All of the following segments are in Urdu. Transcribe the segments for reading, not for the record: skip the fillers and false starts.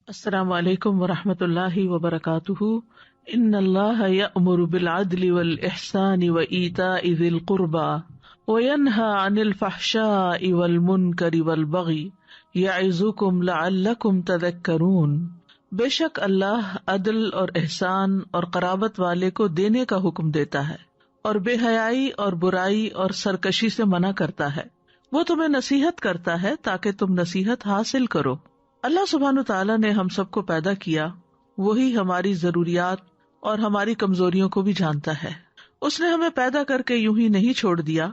السلام علیکم ورحمۃ اللہ وبرکاتہ۔ ان اللہ یأمر بالعدل والإحسان وإیتاء ذی القربى وینہی عن الفحشاء والمنکر والبغی یعظکم لعلکم تذکرون۔ بے شک اللہ عدل اور احسان اور قرابت والے کو دینے کا حکم دیتا ہے اور بے حیائی اور برائی اور سرکشی سے منع کرتا ہے۔ وہ تمہیں نصیحت کرتا ہے تاکہ تم نصیحت حاصل کرو۔ اللہ سبحانہ تعالیٰ نے ہم سب کو پیدا کیا، وہی ہماری ضروریات اور ہماری کمزوریوں کو بھی جانتا ہے۔ اس نے ہمیں پیدا کر کے یوں ہی نہیں چھوڑ دیا،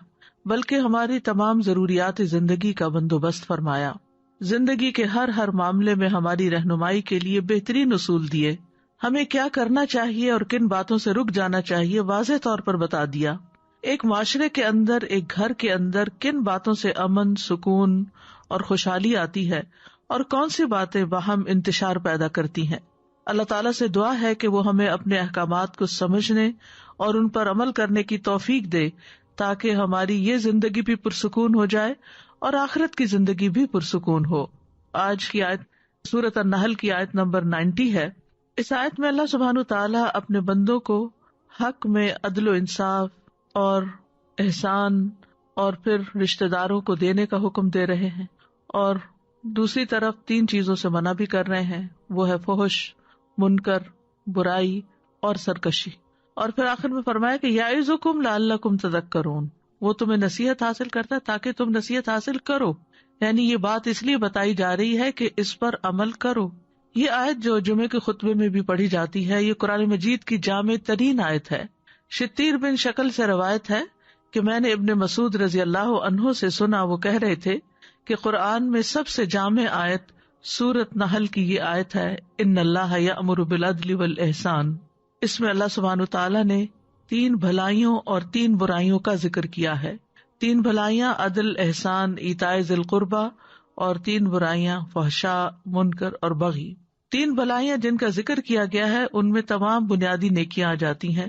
بلکہ ہماری تمام ضروریات زندگی کا بندوبست فرمایا، زندگی کے ہر معاملے میں ہماری رہنمائی کے لیے بہترین اصول دیے، ہمیں کیا کرنا چاہیے اور کن باتوں سے رک جانا چاہیے واضح طور پر بتا دیا۔ ایک معاشرے کے اندر، ایک گھر کے اندر کن باتوں سے امن، سکون اور خوشحالی آتی ہے اور کون سی باتیں باہم انتشار پیدا کرتی ہیں۔ اللہ تعالیٰ سے دعا ہے کہ وہ ہمیں اپنے احکامات کو سمجھنے اور ان پر عمل کرنے کی توفیق دے تاکہ ہماری یہ زندگی بھی پرسکون ہو جائے اور آخرت کی زندگی بھی پرسکون ہو۔ آج کی آیت سورۃ النحل کی آیت نمبر 90 ہے۔ اس آیت میں اللہ سبحانہ تعالیٰ اپنے بندوں کو حق میں عدل و انصاف اور احسان اور پھر رشتہ داروں کو دینے کا حکم دے رہے ہیں، اور دوسری طرف 3 چیزوں سے منع بھی کر رہے ہیں، وہ ہے فحش، منکر، برائی اور سرکشی۔ اور پھر آخر میں فرمایا کہ یعظکم لعلکم تذکرون، وہ تمہیں نصیحت حاصل کرتا ہے تاکہ تم نصیحت حاصل کرو، یعنی یہ بات اس لیے بتائی جا رہی ہے کہ اس پر عمل کرو۔ یہ آیت جو جمعے کے خطبے میں بھی پڑھی جاتی ہے، یہ قرآن مجید کی جامع ترین آیت ہے۔ شتیر بن شکل سے روایت ہے کہ میں نے ابن مسعود رضی اللہ عنہ سے سنا، وہ کہہ رہے تھے کہ قرآن میں سب سے جامع آیت سورۃ نحل کی یہ آیت ہے، ان اللہ یأمر بالعدل والإحسان۔ اس میں اللہ سبحانہ تعالیٰ نے 3 بھلائیوں اور 3 برائیوں کا ذکر کیا ہے۔ 3 بھلائیاں عدل، احسان، ایتاء ذی القربی، اور 3 برائیاں فحشاء، منکر اور بغی۔ 3 بھلائیاں جن کا ذکر کیا گیا ہے ان میں تمام بنیادی نیکیاں آ جاتی ہیں،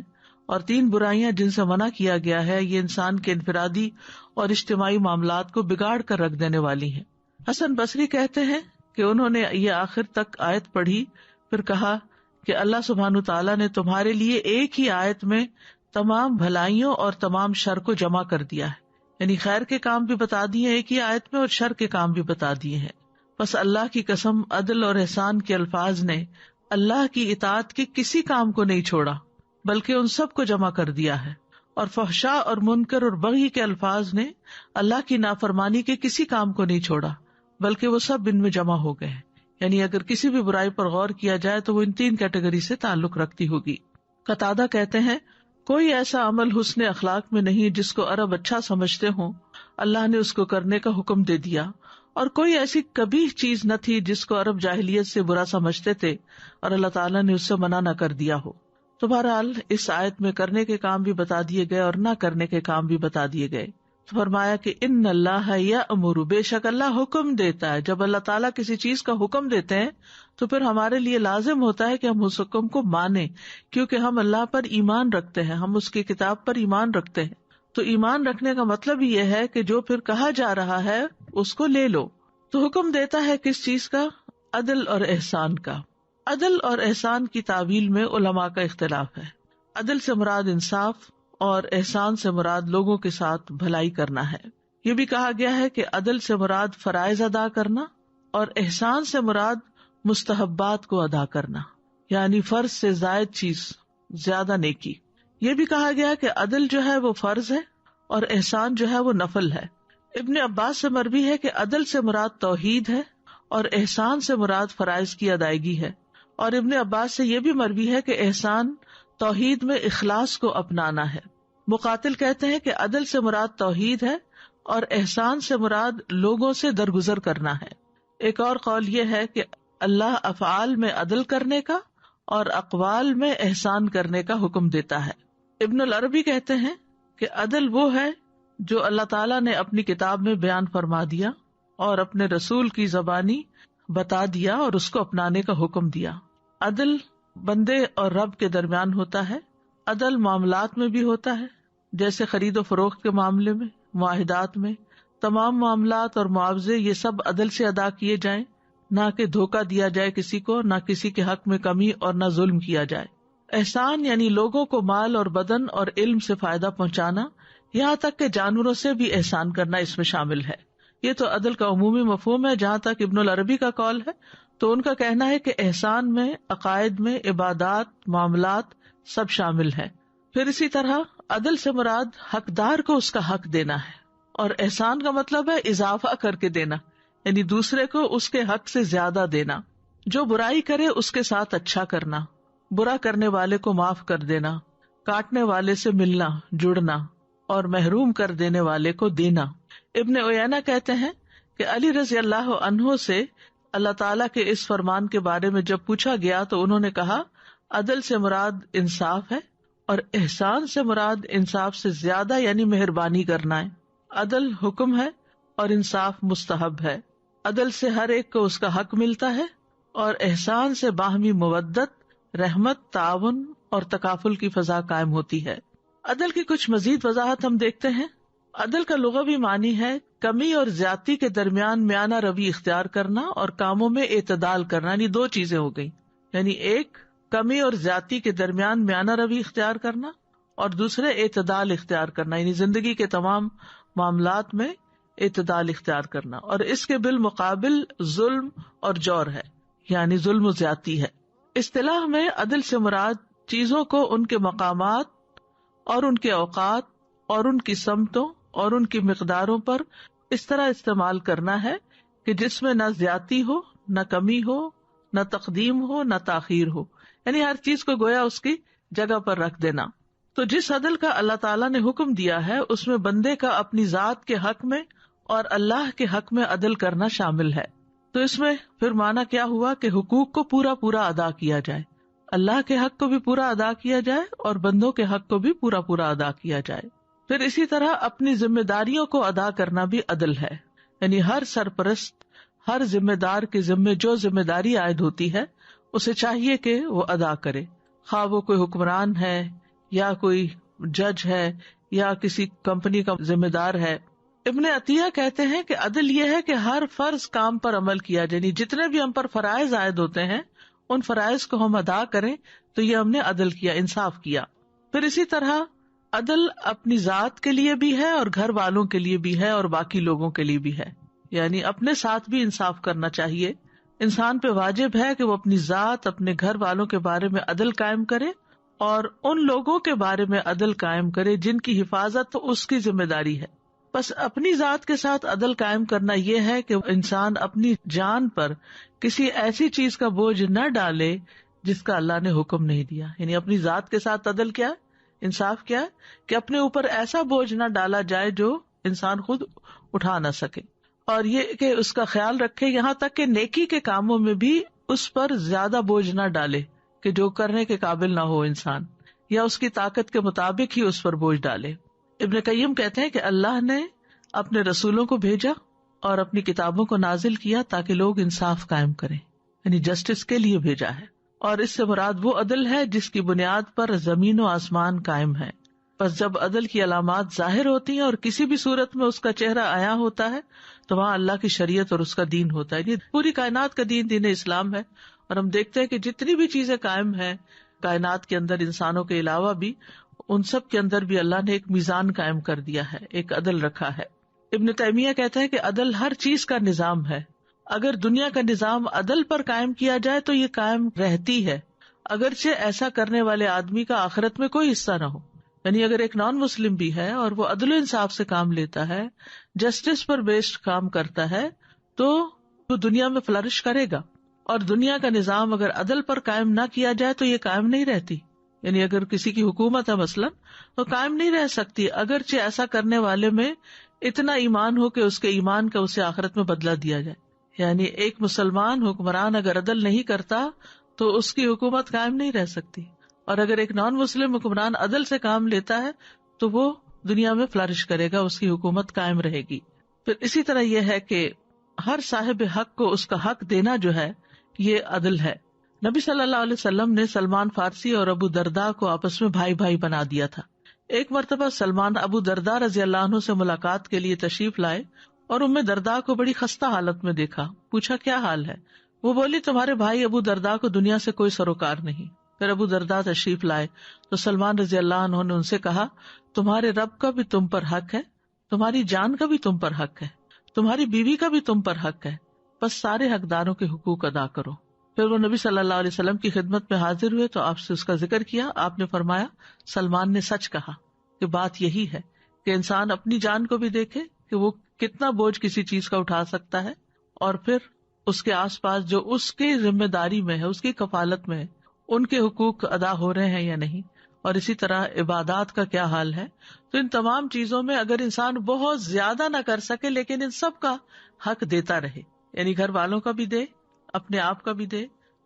اور 3 برائیاں جن سے منع کیا گیا ہے یہ انسان کے انفرادی اور اجتماعی معاملات کو بگاڑ کر رکھ دینے والی ہیں۔ حسن بصری کہتے ہیں کہ انہوں نے یہ آخر تک آیت پڑھی، پھر کہا کہ اللہ سبحانہ تعالیٰ نے تمہارے لیے ایک ہی آیت میں تمام بھلائیوں اور تمام شر کو جمع کر دیا ہے، یعنی خیر کے کام بھی بتا دیے ایک ہی آیت میں اور شر کے کام بھی بتا دیے ہیں۔ بس اللہ کی قسم، عدل اور احسان کے الفاظ نے اللہ کی اطاعت کے کسی کام کو نہیں چھوڑا بلکہ ان سب کو جمع کر دیا ہے، اور فحشاء اور منکر اور بغی کے الفاظ نے اللہ کی نافرمانی کے کسی کام کو نہیں چھوڑا بلکہ وہ سب ان میں جمع ہو گئے ہیں۔ یعنی اگر کسی بھی برائی پر غور کیا جائے تو وہ ان 3 کیٹیگری سے تعلق رکھتی ہوگی۔ قتادہ کہتے ہیں کوئی ایسا عمل حسن اخلاق میں نہیں جس کو عرب اچھا سمجھتے ہوں، اللہ نے اس کو کرنے کا حکم دے دیا، اور کوئی ایسی کبھی چیز نہ تھی جس کو عرب جاہلیت سے برا سمجھتے تھے اور اللہ تعالیٰ نے اس سے منع نہ کر دیا ہو۔ تو بہرحال اس آیت میں کرنے کے کام بھی بتا دیے گئے اور نہ کرنے کے کام بھی بتا دیے گئے۔ تو فرمایا کہ ان اللہ یأمر، بے شک اللہ حکم دیتا ہے۔ جب اللہ تعالیٰ کسی چیز کا حکم دیتے ہیں تو پھر ہمارے لیے لازم ہوتا ہے کہ ہم اس حکم کو مانیں، کیونکہ ہم اللہ پر ایمان رکھتے ہیں، ہم اس کی کتاب پر ایمان رکھتے ہیں۔ تو ایمان رکھنے کا مطلب یہ ہے کہ جو پھر کہا جا رہا ہے اس کو لے لو۔ تو حکم دیتا ہے کس چیز کا؟ عدل اور احسان کا۔ عدل اور احسان کی تعویل میں علماء کا اختلاف ہے۔ عدل سے مراد انصاف اور احسان سے مراد لوگوں کے ساتھ بھلائی کرنا ہے۔ یہ بھی کہا گیا ہے کہ عدل سے مراد فرائض ادا کرنا اور احسان سے مراد مستحبات کو ادا کرنا، یعنی فرض سے زائد چیز، زیادہ نیکی۔ یہ بھی کہا گیا کہ عدل جو ہے وہ فرض ہے اور احسان جو ہے وہ نفل ہے۔ ابن عباس سے مروی ہے کہ عدل سے مراد توحید ہے اور احسان سے مراد فرائض کی ادائیگی ہے، اور ابن عباس سے یہ بھی مروی ہے کہ احسان توحید میں اخلاص کو اپنانا ہے۔ مقاتل کہتے ہیں کہ عدل سے مراد توحید ہے اور احسان سے مراد لوگوں سے درگزر کرنا ہے۔ ایک اور قول یہ ہے کہ اللہ افعال میں عدل کرنے کا اور اقوال میں احسان کرنے کا حکم دیتا ہے۔ ابن العربی کہتے ہیں کہ عدل وہ ہے جو اللہ تعالیٰ نے اپنی کتاب میں بیان فرما دیا اور اپنے رسول کی زبانی بتا دیا اور اس کو اپنانے کا حکم دیا۔ عدل بندے اور رب کے درمیان ہوتا ہے۔ عدل معاملات میں بھی ہوتا ہے، جیسے خرید و فروخت کے معاملے میں، معاہدات میں، تمام معاملات اور معاوضے یہ سب عدل سے ادا کیے جائیں، نہ کہ دھوکہ دیا جائے کسی کو، نہ کسی کے حق میں کمی اور نہ ظلم کیا جائے۔ احسان یعنی لوگوں کو مال اور بدن اور علم سے فائدہ پہنچانا، یہاں تک کہ جانوروں سے بھی احسان کرنا اس میں شامل ہے۔ یہ تو عدل کا عمومی مفہوم ہے۔ جہاں تک ابن العربی کا قول ہے تو ان کا کہنا ہے کہ احسان میں عقائد میں عبادات، معاملات سب شامل ہے۔ پھر اسی طرح عدل سے مراد حقدار کو اس کا حق دینا ہے، اور احسان کا مطلب ہے اضافہ کر کے دینا، یعنی دوسرے کو اس کے حق سے زیادہ دینا۔ جو برائی کرے اس کے ساتھ اچھا کرنا، برا کرنے والے کو معاف کر دینا، کاٹنے والے سے ملنا جڑنا، اور محروم کر دینے والے کو دینا۔ ابن عیینہ کہتے ہیں کہ علی رضی اللہ عنہ سے اللہ تعالیٰ کے اس فرمان کے بارے میں جب پوچھا گیا تو انہوں نے کہا، عدل سے مراد انصاف ہے، اور احسان سے مراد انصاف سے زیادہ یعنی مہربانی کرنا ہے۔ عدل حکم ہے اور انصاف مستحب ہے۔ عدل سے ہر ایک کو اس کا حق ملتا ہے، اور احسان سے باہمی مودت، رحمت، تعاون اور تکافل کی فضا قائم ہوتی ہے۔ عدل کی کچھ مزید وضاحت ہم دیکھتے ہیں۔ عدل کا لغوی معنی ہے کمی اور زیادتی کے درمیان میانہ روی اختیار کرنا اور کاموں میں اعتدال کرنا، یعنی دو چیزیں ہو گئی، یعنی ایک کمی اور زیادتی کے درمیان میانہ روی اختیار کرنا، اور دوسرے اعتدال اختیار کرنا، یعنی زندگی کے تمام معاملات میں اعتدال اختیار کرنا۔ اور اس کے بالمقابل ظلم اور جور ہے، یعنی ظلم و زیادتی ہے۔ اصطلاح میں عدل سے مراد چیزوں کو ان کے مقامات اور ان کے اوقات اور ان کی سمتوں اور ان کی مقداروں پر اس طرح استعمال کرنا ہے کہ جس میں نہ زیادتی ہو، نہ کمی ہو، نہ تقدیم ہو، نہ تاخیر ہو، یعنی ہر چیز کو گویا اس کی جگہ پر رکھ دینا۔ تو جس عدل کا اللہ تعالیٰ نے حکم دیا ہے اس میں بندے کا اپنی ذات کے حق میں اور اللہ کے حق میں عدل کرنا شامل ہے۔ تو اس میں پھر معنی کیا ہوا کہ حقوق کو پورا پورا ادا کیا جائے، اللہ کے حق کو بھی پورا ادا کیا جائے اور بندوں کے حق کو بھی پورا پورا ادا کیا جائے۔ پھر اسی طرح اپنی ذمہ داریوں کو ادا کرنا بھی عدل ہے، یعنی ہر سرپرست، ہر ذمہ دار کے ذمے جو ذمہ داری عائد ہوتی ہے اسے چاہیے کہ وہ ادا کرے، خواہ وہ کوئی حکمران ہے یا کوئی جج ہے یا کسی کمپنی کا ذمہ دار ہے۔ ابن عطیہ کہتے ہیں کہ عدل یہ ہے کہ ہر فرض کام پر عمل کیا جائے، یعنی جتنے بھی ہم پر فرائض عائد ہوتے ہیں ان فرائض کو ہم ادا کریں تو یہ ہم نے عدل کیا، انصاف کیا۔ پھر اسی طرح عدل اپنی ذات کے لیے بھی ہے اور گھر والوں کے لیے بھی ہے اور باقی لوگوں کے لیے بھی ہے، یعنی اپنے ساتھ بھی انصاف کرنا چاہیے۔ انسان پہ واجب ہے کہ وہ اپنی ذات، اپنے گھر والوں کے بارے میں عدل قائم کرے اور ان لوگوں کے بارے میں عدل قائم کرے جن کی حفاظت تو اس کی ذمہ داری ہے۔ بس اپنی ذات کے ساتھ عدل قائم کرنا یہ ہے کہ انسان اپنی جان پر کسی ایسی چیز کا بوجھ نہ ڈالے جس کا اللہ نے حکم نہیں دیا، یعنی اپنی ذات کے ساتھ عدل کیا ہے، انصاف کیا ہے کہ اپنے اوپر ایسا بوجھ نہ ڈالا جائے جو انسان خود اٹھا نہ سکے، اور یہ کہ اس کا خیال رکھے یہاں تک کہ نیکی کے کاموں میں بھی اس پر زیادہ بوجھ نہ ڈالے کہ جو کرنے کے قابل نہ ہو انسان، یا اس کی طاقت کے مطابق ہی اس پر بوجھ ڈالے۔ ابن قیم کہتے ہیں کہ اللہ نے اپنے رسولوں کو بھیجا اور اپنی کتابوں کو نازل کیا تاکہ لوگ انصاف قائم کریں، یعنی جسٹس کے لیے بھیجا ہے، اور اس سے مراد وہ عدل ہے جس کی بنیاد پر زمین و آسمان قائم ہے۔ بس جب عدل کی علامات ظاہر ہوتی ہیں اور کسی بھی صورت میں اس کا چہرہ عیاں ہوتا ہے تو وہاں اللہ کی شریعت اور اس کا دین ہوتا ہے۔ یہ پوری کائنات کا دین اسلام ہے، اور ہم دیکھتے ہیں کہ جتنی بھی چیزیں قائم ہیں کائنات کے اندر انسانوں کے علاوہ بھی، ان سب کے اندر بھی اللہ نے ایک میزان قائم کر دیا ہے، ایک عدل رکھا ہے۔ ابن تیمیہ کہتے ہیں کہ عدل ہر چیز کا نظام ہے، اگر دنیا کا نظام عدل پر قائم کیا جائے تو یہ قائم رہتی ہے، اگرچہ ایسا کرنے والے آدمی کا آخرت میں کوئی حصہ نہ ہو۔ یعنی اگر ایک نان مسلم بھی ہے اور وہ عدل و انصاف سے کام لیتا ہے، جسٹس پر بیسڈ کام کرتا ہے، تو وہ دنیا میں فلرش کرے گا، اور دنیا کا نظام اگر عدل پر قائم نہ کیا جائے تو یہ قائم نہیں رہتی۔ یعنی اگر کسی کی حکومت ہے مثلاً تو قائم نہیں رہ سکتی، اگرچہ ایسا کرنے والے میں اتنا ایمان ہو کہ اس کے ایمان کا اسے آخرت میں بدلہ دیا جائے۔ یعنی ایک مسلمان حکمران اگر عدل نہیں کرتا تو اس کی حکومت قائم نہیں رہ سکتی، اور اگر ایک نان مسلم حکمران عدل سے کام لیتا ہے تو وہ دنیا میں فلرش کرے گا، اس کی حکومت قائم رہے گی۔ پھر اسی طرح یہ ہے کہ ہر صاحب حق کو اس کا حق دینا جو ہے یہ عدل ہے۔ نبی صلی اللہ علیہ وسلم نے سلمان فارسی اور ابو درداء کو آپس میں بھائی بھائی بنا دیا تھا۔ ایک مرتبہ سلمان ابو درداء رضی اللہ عنہ سے ملاقات کے لیے تشریف لائے اور ام درداء کو بڑی خستہ حالت میں دیکھا، پوچھا کیا حال ہے؟ وہ بولی تمہارے بھائی ابو درداء کو دنیا سے کوئی سروکار نہیں. پھر ابو درداء تشریف لائے تو سلمان رضی اللہ عنہ نے ان سے کہا تمہارے رب کا بھی تم پر حق ہے, تمہاری جان کا بھی تم پر حق ہے, تمہاری بیوی کا بھی تم پر حق ہے, بس سارے حقداروں کے حقوق ادا کرو. پھر وہ نبی صلی اللہ علیہ وسلم کی خدمت میں حاضر ہوئے تو آپ سے اس کا ذکر کیا. آپ نے فرمایا سلمان نے سچ کہا کہ بات یہی ہے کہ انسان اپنی جان کو بھی دیکھے کہ وہ کتنا بوجھ کسی چیز کا اٹھا سکتا ہے, اور پھر اس کے آس پاس جو اس کی ذمہ داری میں ہے, اس کی کفالت میں ہے, ان کے حقوق ادا ہو رہے ہیں یا نہیں, اور اسی طرح عبادات کا کیا حال ہے. تو ان تمام چیزوں میں اگر انسان بہت زیادہ نہ کر سکے لیکن ان سب کا حق دیتا رہے, یعنی گھر والوں کا بھی دے, اپنے آپ کا بھی دے,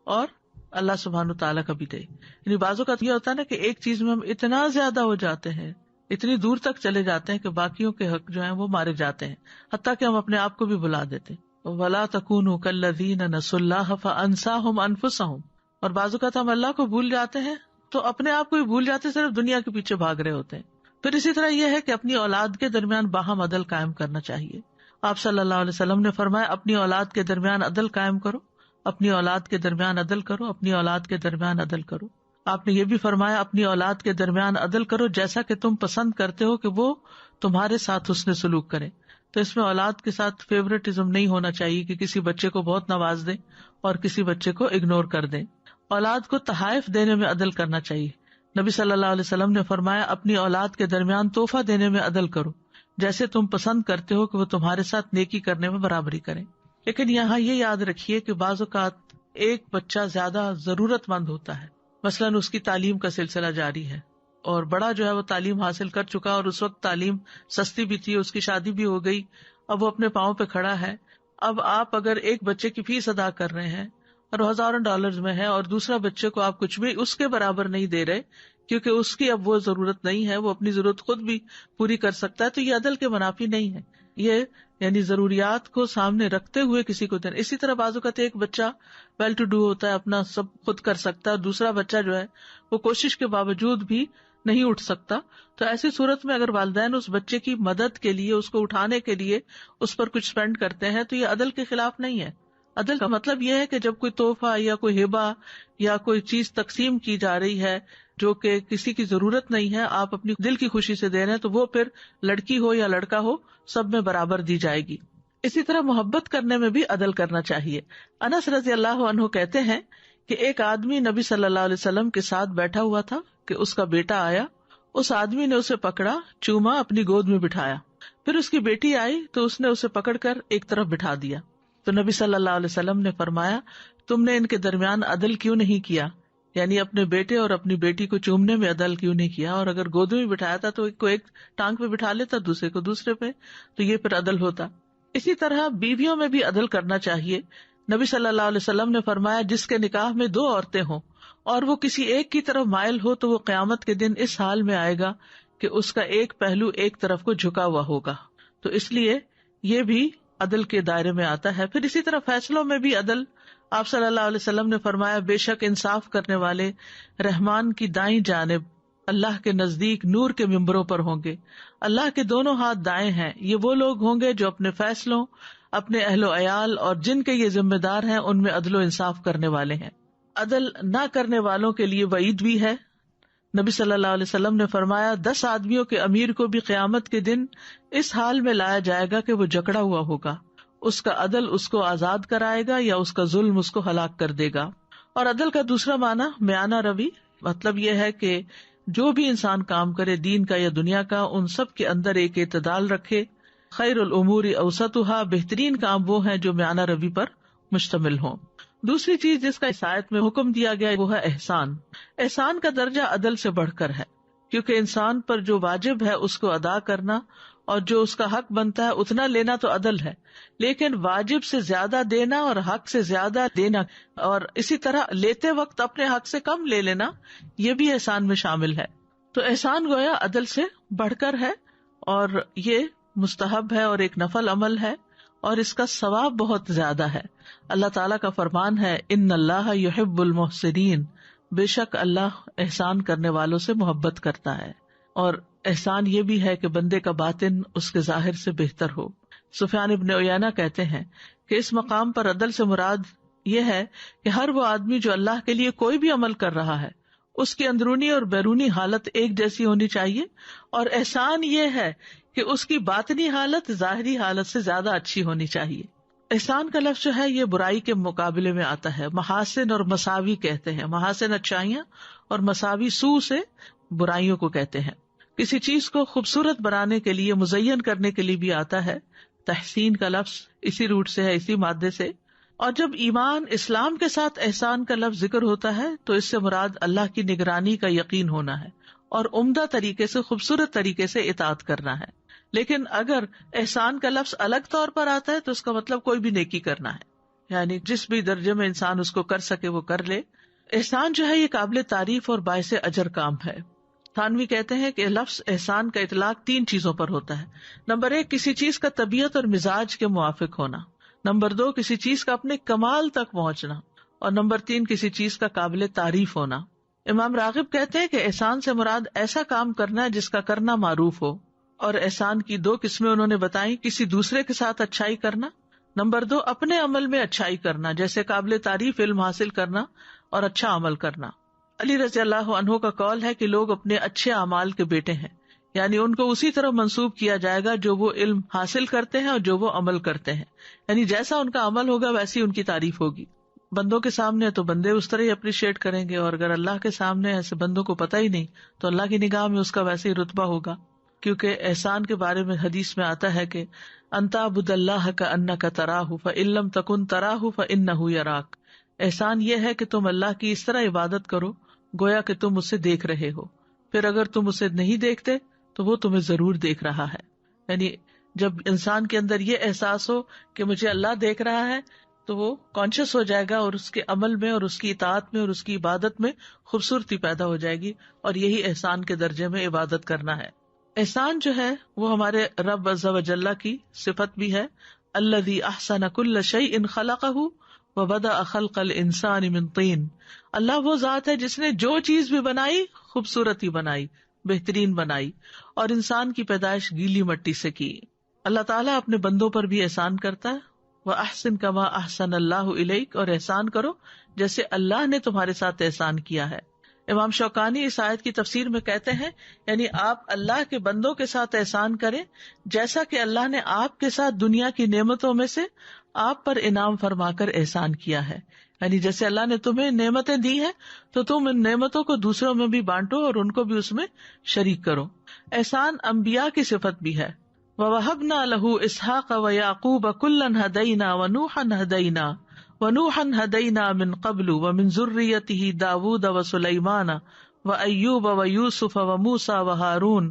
اور اللہ سبحانہ تعالیٰ کا بھی دے. یعنی بعض اوقات یہ ہوتا ہے نا کہ ایک چیز میں ہم اتنا زیادہ ہو جاتے ہیں, اتنی دور تک چلے جاتے ہیں کہ باقیوں کے حق جو ہیں وہ مارے جاتے ہیں, حتیٰ کہ ہم اپنے آپ کو بھی بھلا دیتے ہیں. وَلَا تَكُونُوا كَالَّذِينَ نَسُوا اللَّهَ فَأَنسَاهُمْ أَنفُسَهُمْ. اور بعض اوقات ہم اللہ کو بھول جاتے ہیں تو اپنے آپ کو بھی بھول جاتے, صرف دنیا کے پیچھے بھاگ رہے ہوتے ہیں. پھر اسی طرح یہ ہے کہ اپنی اولاد کے درمیان باہم عدل قائم کرنا چاہیے. آپ صلی اللہ علیہ وسلم نے فرمایا اپنی اولاد کے درمیان عدل قائم کرو, اپنی اولاد کے درمیان عدل کرو, اپنی اولاد کے درمیان عدل کرو. آپ نے یہ بھی فرمایا اپنی اولاد کے درمیان عدل کرو جیسا کہ تم پسند کرتے ہو کہ وہ تمہارے ساتھ حسن سلوک کریں. تو اس میں اولاد کے ساتھ فیوریٹزم نہیں ہونا چاہیے کہ کسی بچے کو بہت نواز دیں اور کسی بچے کو اگنور کر دیں. اولاد کو تحائف دینے میں عدل کرنا چاہیے. نبی صلی اللہ علیہ وسلم نے فرمایا اپنی اولاد کے درمیان تحفہ دینے میں عدل کرو جیسے تم پسند کرتے ہو کہ وہ تمہارے ساتھ نیکی کرنے میں برابری کریں. لیکن یہاں یہ یاد رکھیے کہ بعض اوقات ایک بچہ زیادہ ضرورت مند ہوتا ہے, مثلاً اس کی تعلیم کا سلسلہ جاری ہے اور بڑا جو ہے وہ تعلیم حاصل کر چکا اور اس وقت تعلیم سستی بھی تھی, اس کی شادی بھی ہو گئی, اب وہ اپنے پاؤں پہ کھڑا ہے. اب آپ اگر ایک بچے کی فیس ادا کر رہے ہیں اور $1000 میں ہے اور دوسرا بچے کو آپ کچھ بھی اس کے برابر نہیں دے رہے کیونکہ اس کی اب وہ ضرورت نہیں ہے, وہ اپنی ضرورت خود بھی پوری کر سکتا ہے, تو یہ عدل کے منافی نہیں ہے. یہ یعنی ضروریات کو سامنے رکھتے ہوئے کسی کو دینا. اسی طرح بعض اوقات ایک بچہ ویل ٹو ڈو ہوتا ہے, اپنا سب خود کر سکتا ہے, دوسرا بچہ جو ہے وہ کوشش کے باوجود بھی نہیں اٹھ سکتا. تو ایسی صورت میں اگر والدین اس بچے کی مدد کے لیے, اس کو اٹھانے کے لیے اس پر کچھ اسپینڈ کرتے ہیں تو یہ عدل کے خلاف نہیں ہے. عدل کا مطلب یہ ہے کہ جب کوئی تحفہ یا کوئی ہبہ یا کوئی چیز تقسیم کی جا رہی ہے جو کہ کسی کی ضرورت نہیں ہے, آپ اپنی دل کی خوشی سے دے رہے ہیں, تو وہ پھر لڑکی ہو یا لڑکا ہو سب میں برابر دی جائے گی. اسی طرح محبت کرنے میں بھی عدل کرنا چاہیے. انس رضی اللہ عنہ کہتے ہیں کہ ایک آدمی نبی صلی اللہ علیہ وسلم کے ساتھ بیٹھا ہوا تھا کہ اس کا بیٹا آیا. اس آدمی نے اسے پکڑا, چوما, اپنی گود میں بٹھایا. پھر اس کی بیٹی آئی تو اس نے اسے پکڑ کر ایک طرف بٹھا دیا. تو نبی صلی اللہ علیہ وسلم نے فرمایا تم نے ان کے درمیان عدل کیوں نہیں کیا, یعنی اپنے بیٹے اور اپنی بیٹی کو چومنے میں عدل کیوں نہیں کیا, اور اگر گود میں بٹھایا تھا تو ایک کو ایک ٹانگ پہ بٹھا لیتا, دوسرے کو دوسرے پہ, تو یہ پھر عدل ہوتا. اسی طرح بیویوں میں بھی عدل کرنا چاہیے. نبی صلی اللہ علیہ وسلم نے فرمایا جس کے نکاح میں 2 عورتیں ہوں اور وہ کسی ایک کی طرف مائل ہو تو وہ قیامت کے دن اس حال میں آئے گا کہ اس کا ایک پہلو ایک طرف کو جھکا ہوا ہوگا. تو اس لیے یہ بھی عدل کے دائرے میں آتا ہے. پھر اسی طرح فیصلوں میں بھی عدل. آپ صلی اللہ علیہ وسلم نے فرمایا بے شک انصاف کرنے والے رحمان کی دائیں جانب اللہ کے نزدیک نور کے ممبروں پر ہوں گے. اللہ کے دونوں ہاتھ دائیں ہیں. یہ وہ لوگ ہوں گے جو اپنے فیصلوں, اپنے اہل و عیال اور جن کے یہ ذمہ دار ہیں ان میں عدل و انصاف کرنے والے ہیں. عدل نہ کرنے والوں کے لیے وعید بھی ہے. نبی صلی اللہ علیہ وسلم نے فرمایا 10 آدمیوں کے امیر کو بھی قیامت کے دن اس حال میں لایا جائے گا کہ وہ جکڑا ہوا ہوگا. اس کا عدل اس کو آزاد کرائے گا یا اس کا ظلم اس کو ہلاک کر دے گا. اور عدل کا دوسرا معنی میانہ روی, مطلب یہ ہے کہ جو بھی انسان کام کرے دین کا یا دنیا کا, ان سب کے اندر ایک اعتدال رکھے. خیر الامور اوسطها, بہترین کام وہ ہیں جو میانہ روی پر مشتمل ہوں. دوسری چیز جس کا اس آیت میں حکم دیا گیا وہ ہے احسان. احسان کا درجہ عدل سے بڑھ کر ہے, کیونکہ انسان پر جو واجب ہے اس کو ادا کرنا اور جو اس کا حق بنتا ہے اتنا لینا تو عدل ہے, لیکن واجب سے زیادہ دینا اور حق سے زیادہ دینا اور اسی طرح لیتے وقت اپنے حق سے کم لے لینا, یہ بھی احسان میں شامل ہے. تو احسان گویا عدل سے بڑھ کر ہے اور یہ مستحب ہے اور ایک نفل عمل ہے اور اس کا ثواب بہت زیادہ ہے. اللہ تعالیٰ کا فرمان ہے ان اللہ یحب المحسنین, بے شک اللہ احسان کرنے والوں سے محبت کرتا ہے. اور احسان یہ بھی ہے کہ بندے کا باطن اس کے ظاہر سے بہتر ہو. سفیان ابن عیینہ کہتے ہیں کہ اس مقام پر عدل سے مراد یہ ہے کہ ہر وہ آدمی جو اللہ کے لیے کوئی بھی عمل کر رہا ہے اس کی اندرونی اور بیرونی حالت ایک جیسی ہونی چاہیے، اور احسان یہ ہے کہ اس کی باطنی حالت ظاہری حالت سے زیادہ اچھی ہونی چاہیے۔ احسان کا لفظ جو ہے یہ برائی کے مقابلے میں آتا ہے، محاسن اور مساوی کہتے ہیں، محاسن اچھائیاں اور مساوی سوء سے برائیوں کو کہتے ہیں۔ کسی چیز کو خوبصورت بنانے کے لیے، مزین کرنے کے لیے بھی آتا ہے، تحسین کا لفظ اسی روٹ سے ہے، اسی مادے سے۔ اور جب ایمان اسلام کے ساتھ احسان کا لفظ ذکر ہوتا ہے تو اس سے مراد اللہ کی نگرانی کا یقین ہونا ہے اور عمدہ طریقے سے، خوبصورت طریقے سے اطاعت کرنا ہے۔ لیکن اگر احسان کا لفظ الگ طور پر آتا ہے تو اس کا مطلب کوئی بھی نیکی کرنا ہے، یعنی جس بھی درجے میں انسان اس کو کر سکے وہ کر لے۔ احسان جو ہے یہ قابل تعریف اور باعث اجر کام ہے۔ تھانوی کہتے ہیں کہ لفظ احسان کا اطلاق 3 چیزوں پر ہوتا ہے۔ نمبر 1، کسی چیز کا طبیعت اور مزاج کے موافق ہونا۔ نمبر 2، کسی چیز کا اپنے کمال تک پہنچنا۔ اور نمبر 3، کسی چیز کا قابل تعریف ہونا۔ امام راغب کہتے ہیں کہ احسان سے مراد ایسا کام کرنا ہے جس کا کرنا معروف ہو، اور احسان کی 2 قسمیں انہوں نے بتائی، کسی دوسرے کے ساتھ اچھائی کرنا، نمبر 2 اپنے عمل میں اچھائی کرنا، جیسے قابل تعریف علم حاصل کرنا اور اچھا عمل کرنا۔ علی رضی اللہ عنہ کا قول ہے کہ لوگ اپنے اچھے اعمال کے بیٹے ہیں، یعنی ان کو اسی طرح منسوب کیا جائے گا جو وہ علم حاصل کرتے ہیں اور جو وہ عمل کرتے ہیں، یعنی جیسا ان کا عمل ہوگا ویسی ان کی تعریف ہوگی۔ بندوں کے سامنے تو بندے اس طرح ہی اپریشیٹ کریں گے، اور اگر اللہ کے سامنے ایسے بندوں کو پتہ ہی نہیں تو اللہ کی نگاہ میں اس کا ویسے ہی رتبہ ہوگا۔ کیونکہ احسان کے بارے میں حدیث میں آتا ہے کہ ان تعبد اللہ کأنک تراہ فإن لم تکن تراہ فإنہ یراک۔ احسان یہ ہے کہ تم اللہ کی اس طرح عبادت کرو گویا کہ تم اسے دیکھ رہے ہو، پھر اگر تم اسے نہیں دیکھتے تو وہ تمہیں ضرور دیکھ رہا ہے۔ یعنی جب انسان کے اندر یہ احساس ہو کہ مجھے اللہ دیکھ رہا ہے تو وہ کانشیس ہو جائے گا، اور اس کے عمل میں اور اس کی اطاعت میں اور اس کی عبادت میں خوبصورتی پیدا ہو جائے گی، اور یہی احسان کے درجے میں عبادت کرنا ہے۔ احسان جو ہے وہ ہمارے رب عز و جل کی صفت بھی ہے، الذی احسن کل شیء خلقہ وبدأ خلق الانسان من طین۔ اللہ وہ ذات ہے جس نے جو چیز بھی بنائی خوبصورت ہی بنائی، بہترین بنائی، اور انسان کی پیدائش گیلی مٹی سے کی۔ اللہ تعالیٰ اپنے بندوں پر بھی احسان کرتا ہے، وَأَحْسِن كَمَا أَحْسَنَ اللَّهُ إِلَيْكَ، اور احسان کرو جیسے اللہ نے تمہارے ساتھ احسان کیا ہے۔ امام شوکانی اس آیت کی تفسیر میں کہتے ہیں یعنی آپ اللہ کے بندوں کے ساتھ احسان کریں جیسا کہ اللہ نے آپ کے ساتھ دنیا کی نعمتوں میں سے آپ پر انعام فرما کر احسان کیا ہے، یعنی جیسے اللہ نے تمہیں نعمتیں دی ہیں تو تم ان نعمتوں کو دوسروں میں بھی بانٹو اور ان کو بھی اس میں شریک کرو۔ احسان انبیاء کی صفت بھی ہے، وَوَهَبْنَا لَهُ إِسْحَاقَ وَيَعْقُوبَ كُلًّا هَدَيْنَا وَنُوحًا هَدَيْنَا وَنُوحًا هَدَيْنَا مِن قَبْلُ وَمِن ذُرِّيَّتِهِ دَاوُودَ وَسُلَيْمَانَ وَأَيُّوبَ وَيُوسُفَ وَمُوسَى وَهَارُونَ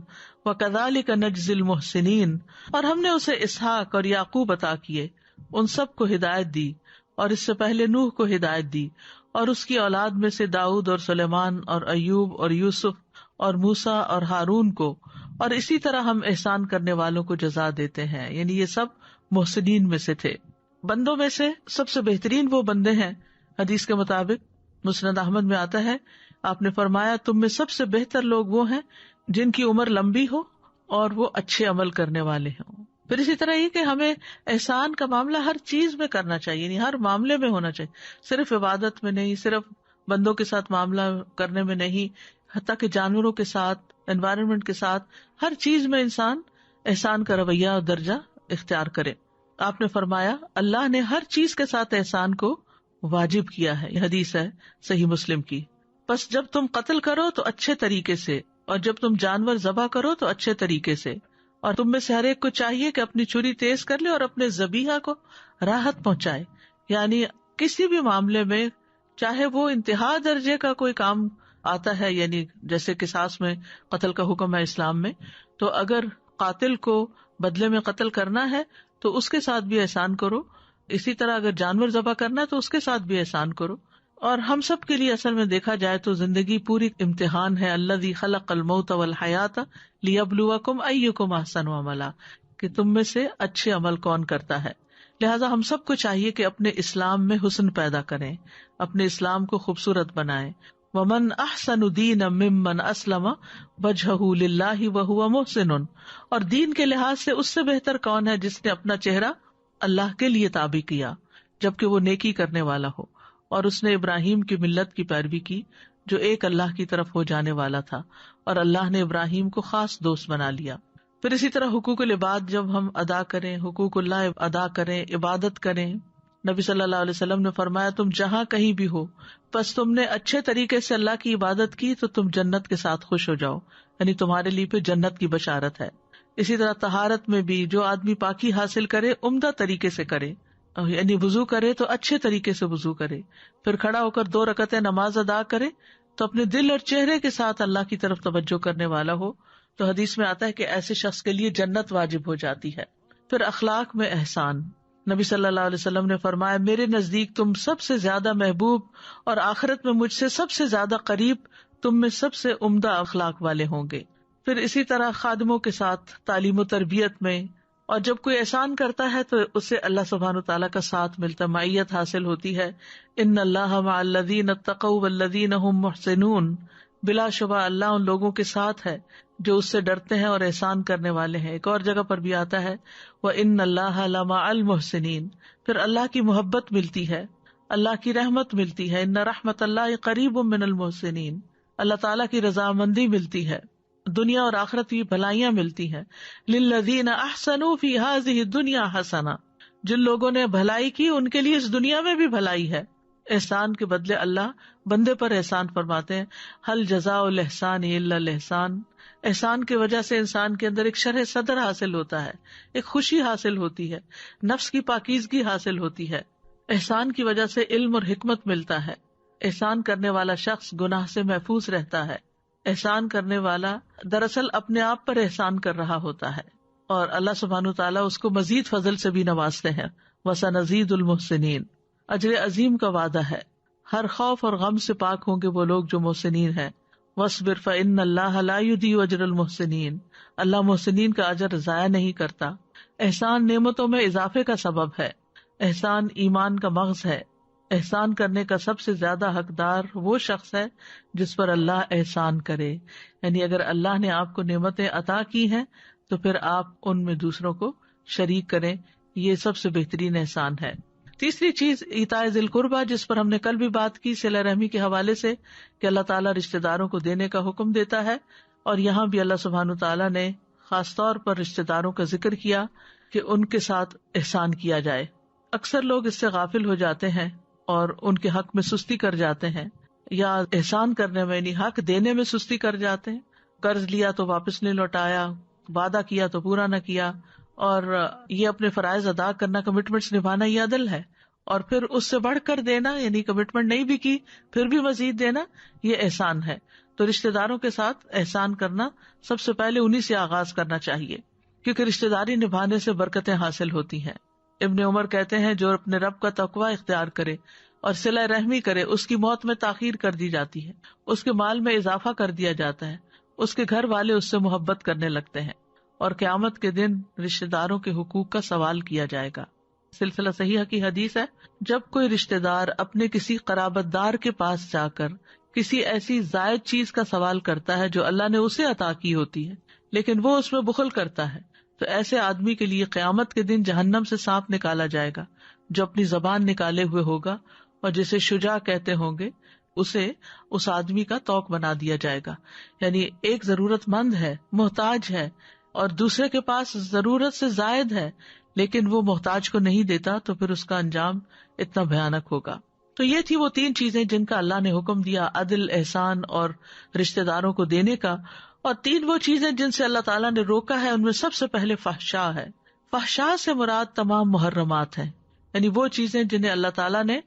وَكَذَلِكَ نَجْزِي الْمُحْسِنِينَ۔ اور ہم نے اسے اسحاق اور یعقوب عطا کیے، ان سب کو ہدایت دی، اور اس سے پہلے نوح کو ہدایت دی، اور اس کی اولاد میں سے داؤد اور سلیمان اور ایوب اور یوسف اور موسیٰ اور ہارون کو، اور اسی طرح ہم احسان کرنے والوں کو جزا دیتے ہیں، یعنی یہ سب محسنین میں سے تھے۔ بندوں میں سے سب سے بہترین وہ بندے ہیں، حدیث کے مطابق مسند احمد میں آتا ہے، آپ نے فرمایا تم میں سب سے بہتر لوگ وہ ہیں جن کی عمر لمبی ہو اور وہ اچھے عمل کرنے والے ہوں۔ پھر اسی طرح یہ کہ ہمیں احسان کا معاملہ ہر چیز میں کرنا چاہیے، یعنی ہر معاملے میں ہونا چاہیے، صرف عبادت میں نہیں، صرف بندوں کے ساتھ معاملہ کرنے میں نہیں، حتیٰ کہ جانوروں کے ساتھ، انوائرمنٹ کے ساتھ، ہر چیز میں انسان احسان کا رویہ اور درجہ اختیار کرے۔ آپ نے فرمایا اللہ نے ہر چیز کے ساتھ احسان کو واجب کیا ہے، یہ حدیث ہے صحیح مسلم کی۔ بس جب تم قتل کرو تو اچھے طریقے سے، اور جب تم جانور ذبح کرو تو اچھے طریقے سے، اور تم میں سے ہر ایک کو چاہیے کہ اپنی چھری تیز کر لے اور اپنے ذبیحہ کو راحت پہنچائے۔ یعنی کسی بھی معاملے میں چاہے وہ انتہا درجے کا کوئی کام آتا ہے، یعنی جیسے قصاص میں قتل کا حکم ہے اسلام میں، تو اگر قاتل کو بدلے میں قتل کرنا ہے تو اس کے ساتھ بھی احسان کرو، اسی طرح اگر جانور ذبح کرنا ہے تو اس کے ساتھ بھی احسان کرو۔ اور ہم سب کے لیے اصل میں دیکھا جائے تو زندگی پوری امتحان ہے، الذی خلق الموت والحیات لیبلوکم ایکم احسن عملا، کہ تم میں سے اچھے عمل کون کرتا ہے۔ لہٰذا ہم سب کو چاہیے کہ اپنے اسلام میں حسن پیدا کریں، اپنے اسلام کو خوبصورت بنائیں۔ ومن احسن دینا ممن اسلم وجہہ للہ وہو محسن، اور دین کے لحاظ سے اس سے بہتر کون ہے جس نے اپنا چہرہ اللہ کے لیے تابع کیا جبکہ وہ نیکی کرنے والا ہو۔ اور اس نے ابراہیم کی ملت کی پیروی کی جو ایک اللہ کی طرف ہو جانے والا تھا، اور اللہ نے ابراہیم کو خاص دوست بنا لیا۔ پھر اسی طرح حقوق العباد جب ہم ادا کریں، حقوق اللہ ادا کریں، عبادت کریں، نبی صلی اللہ علیہ وسلم نے فرمایا تم جہاں کہیں بھی ہو بس تم نے اچھے طریقے سے اللہ کی عبادت کی تو تم جنت کے ساتھ خوش ہو جاؤ، یعنی تمہارے لیے پھر جنت کی بشارت ہے۔ اسی طرح طہارت میں بھی جو آدمی پاکی حاصل کرے عمدہ طریقے سے کرے، یعنی وضو کرے تو اچھے طریقے سے وضو کرے، پھر کھڑا ہو کر 2 رکعتیں نماز ادا کرے تو اپنے دل اور چہرے کے ساتھ اللہ کی طرف توجہ کرنے والا ہو، تو حدیث میں آتا ہے کہ ایسے شخص کے لیے جنت واجب ہو جاتی ہے۔ پھر اخلاق میں احسان، نبی صلی اللہ علیہ وسلم نے فرمایا میرے نزدیک تم سب سے زیادہ محبوب اور آخرت میں مجھ سے سب سے زیادہ قریب تم میں سب سے عمدہ اخلاق والے ہوں گے۔ پھر اسی طرح خادموں کے ساتھ تعلیم و تربیت میں، اور جب کوئی احسان کرتا ہے تو اسے اللہ سبحانہ وتعالیٰ کا ساتھ ملتا ہے، معیت حاصل ہوتی ہے۔ ان اللہ مع الذین اتقوا والذین هم محسنون، بلا شبہ اللہ ان لوگوں کے ساتھ ہے جو اس سے ڈرتے ہیں اور احسان کرنے والے ہیں۔ ایک اور جگہ پر بھی آتا ہے وَإِنَّ اللَّهَ لَمَعَ الْمُحْسِنِينَ، پھر اللہ کی محبت ملتی ہے، اللہ کی رحمت ملتی ہے، ان رحمت اللہ قریب من المحسنین، اللہ تعالیٰ کی رضامندی ملتی ہے، دنیا اور آخرت کی بھلائیاں ملتی ہیں۔ للذین احسنوا فی ہذہ الدنیا حسنہ، جن لوگوں نے بھلائی کی ان کے لیے اس دنیا میں بھی بھلائی ہے۔ احسان کے بدلے اللہ بندے پر احسان فرماتے ہیں، هل جزاء الاحسان الا الاحسان، احسان کی وجہ سے انسان کے اندر ایک شرح صدر حاصل ہوتا ہے، ایک خوشی حاصل ہوتی ہے، نفس کی پاکیزگی حاصل ہوتی ہے، احسان کی وجہ سے علم اور حکمت ملتا ہے، احسان کرنے والا شخص گناہ سے محفوظ رہتا ہے، احسان کرنے والا دراصل اپنے آپ پر احسان کر رہا ہوتا ہے، اور اللہ سبحانہ تعالیٰ اس کو مزید فضل سے بھی نوازتے ہیں۔ وَسَنَزِيدُ الْمُحْسِنِينَ، اجر عظیم کا وعدہ ہے، ہر خوف اور غم سے پاک ہوں گے وہ لوگ جو محسنین ہیں۔ وَاصْبِرْ فَإِنَّ اللَّهَ لَا يُضِيعُ أَجْرَ الْمُحْسِنِينَ، اللہ محسنین کا اجر ضائع نہیں کرتا۔ احسان نعمتوں میں اضافے کا سبب ہے، احسان ایمان کا مغز ہے، احسان کرنے کا سب سے زیادہ حقدار وہ شخص ہے جس پر اللہ احسان کرے، یعنی اگر اللہ نے آپ کو نعمتیں عطا کی ہیں تو پھر آپ ان میں دوسروں کو شریک کریں، یہ سب سے بہترین احسان ہے۔ تیسری چیز ایتاء ذی القربیٰ، جس پر ہم نے کل بھی بات کی صلہ رحمی کے حوالے سے، کہ اللہ تعالیٰ رشتہ داروں کو دینے کا حکم دیتا ہے، اور یہاں بھی اللہ سبحانہ تعالیٰ نے خاص طور پر رشتہ داروں کا ذکر کیا کہ ان کے ساتھ احسان کیا جائے۔ اکثر لوگ اس سے غافل ہو جاتے ہیں اور ان کے حق میں سستی کر جاتے ہیں، یا احسان کرنے میں یعنی حق دینے میں سستی کر جاتے ہیں، قرض لیا تو واپس نہیں لوٹایا، وعدہ کیا تو پورا نہ کیا، اور یہ اپنے فرائض ادا کرنا، کمٹمنٹس نبھانا، یہ عدل ہے، اور پھر اس سے بڑھ کر دینا یعنی کمٹمنٹ نہیں بھی کی پھر بھی مزید دینا، یہ احسان ہے۔ تو رشتہ داروں کے ساتھ احسان کرنا سب سے پہلے انہی سے آغاز کرنا چاہیے، کیونکہ رشتہ داری نبھانے سے برکتیں حاصل ہوتی ہیں۔ ابن عمر کہتے ہیں جو اپنے رب کا تقوی اختیار کرے اور صلہ رحمی کرے اس کی موت میں تاخیر کر دی جاتی ہے، اس کے مال میں اضافہ کر دیا جاتا ہے، اس کے گھر والے اس سے محبت کرنے لگتے ہیں، اور قیامت کے دن رشتہ داروں کے حقوق کا سوال کیا جائے گا۔ سلسلہ صحیحہ کی حدیث ہے، جب کوئی رشتہ دار اپنے کسی قرابت دار کے پاس جا کر کسی ایسی زائد چیز کا سوال کرتا ہے جو اللہ نے اسے عطا کی ہوتی ہے لیکن وہ اس میں بخل کرتا ہے، تو ایسے آدمی کے لیے قیامت کے دن جہنم سے سانپ نکالا جائے گا جو اپنی زبان نکالے ہوئے ہوگا، اور جسے شجاع کہتے ہوں گے اسے اس آدمی کا توق بنا دیا جائے گا۔ یعنی ایک ضرورت مند ہے، محتاج ہے، اور دوسرے کے پاس ضرورت سے زائد ہے لیکن وہ محتاج کو نہیں دیتا، تو پھر اس کا انجام اتنا بھیانک ہوگا۔ تو یہ تھی وہ 3 چیزیں جن کا اللہ نے حکم دیا، عدل، احسان اور رشتہ داروں کو دینے کا۔ اور 3 وہ چیزیں جن سے اللہ تعالیٰ نے روکا ہے، ان میں سب سے پہلے فحشاء ہے۔ فحشاء سے مراد تمام محرمات ہیں، یعنی وہ چیزیں جنہیں اللہ تعالیٰ نے